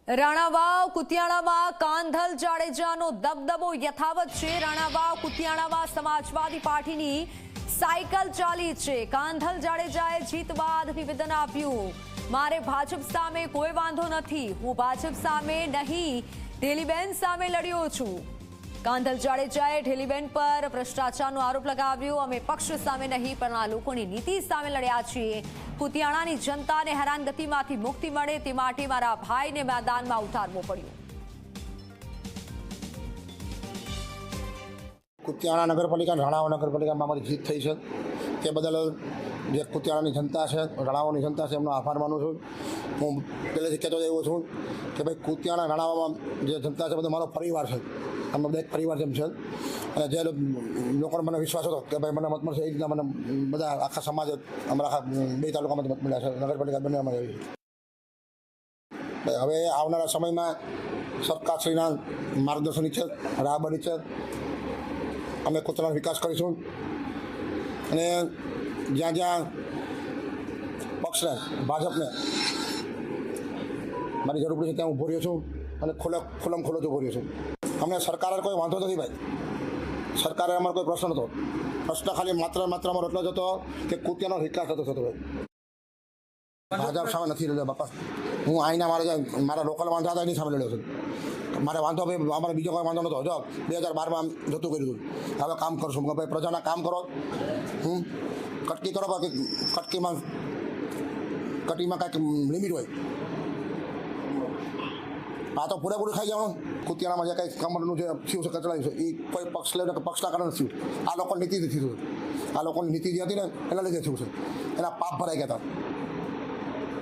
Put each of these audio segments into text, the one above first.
રાણાવાવ કુતિયાણામાં કાંધલ જાડેજાનો દબદબો યથાવત છે। રાણાવાવ કુતિયાણામાં સમાજવાદી પાર્ટીની સાયકલ ચાલી છે। કાંધલ જાડેજાએ જીત બાદ નિવેદન આપ્યું, મારે ભાજપ સામે કોઈ વાંધો નથી, હું ભાજપ સામે નહીં ઢેલીબેન સામે લડ્યો છું। કાંધલ જાડેજાએ ઢેલીબેન પર ભ્રષ્ટાચારનો આરોપ લગાવ્યો, અમે પક્ષ સામે નહીં પણ આ લોકોની નીતિ સામે લડ્યા છીએ। કુતિયાણાની જનતાને હેરાનગતિમાંથી મુક્તિ મળે તે માટે મારા ભાઈને મેદાનમાં ઉતારવો પડ્યો। કુતિયાણા નગરપાલિકા રાણાવાવ નગરપાલિકામાં અમારી જીત થઈ છે, તે બદલ જે કુતિયાણાની જનતા છે, રાણાવાવની જનતા છે, એમનો આભાર માનું છું। હું પહેલેથી કહેતો એવો છું કે ભાઈ કુતિયાણા રાણાવાવમાં જે જનતા છે બધો મારો પરિવાર છે, અમે બધા એક પરિવાર જેમ છે। અને જે લોકોને મને વિશ્વાસ હતો કે ભાઈ મને મત મળશે, એ રીતના મને બધા આખા સમાજ અમારા આખા 2 તાલુકામાંથી મત મળ્યા છે, નગરપાલિકા બંને અમારે આવી છે। હવે આવનારા સમયમાં સરકારશ્રીના માર્ગદર્શન નીચે રાહબર નીચે અમે કુતિયાણાનો વિકાસ કરીશું અને જ્યાં જ્યાં પક્ષને ભાજપને મારી જરૂર પડી છે ત્યાં હું ઉભો રહ્યો છું અને ખુલ્લમ ખુલ્લો જ ઉભો રહ્યો છું। અમને સરકારે કોઈ વાંધો નથી ભાઈ, સરકારે અમારો કોઈ પ્રશ્ન નહોતો, પ્રશ્ન ખાલી માત્ર અમારો એટલો જ હતો કે કુતિયાનો વિકાસ થતો ભાઈ, ભાજપ સામે નથી લડ્યો બાપા। હું અહીંના મારા લોકલ વાંધા હતા એની સામે લડ્યો છું, મારે વાંધો ભાઈ અમારે બીજો કોઈ વાંધો નહોતો। જો 2012માં જતું કર્યું હતું, હવે કામ કરશું ભાઈ, પ્રજાના કામ કરો, કટકી કરો, બાકી કટકીમાં કાંઈક લિમિટ હોય, આ તો પૂરેપૂરું ખાઈ જવાનું। કુતિયાણામાં જે કંઈ કમરનું જે થયું છે, કચડાયું છે, એ કોઈ પક્ષ લઈને કે પક્ષના કારણે થયું, આ લોકોની નીતિથી થયું, આ લોકોની નીતિ જે હતી ને એના લીધે થયું છે, એના પાપ ભરાઈ ગયા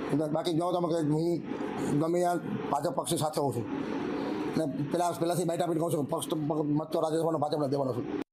હતા। બાકી જાઓ તમે કે હું ગમે ત્યાં ભાજપ પક્ષની સાથે હોઉં છું ને પહેલાંથી બેઠા પીઠ કહું છું, પક્ષ મત તો રાજ્યસભાનો ભાજપને દેવાનો છું।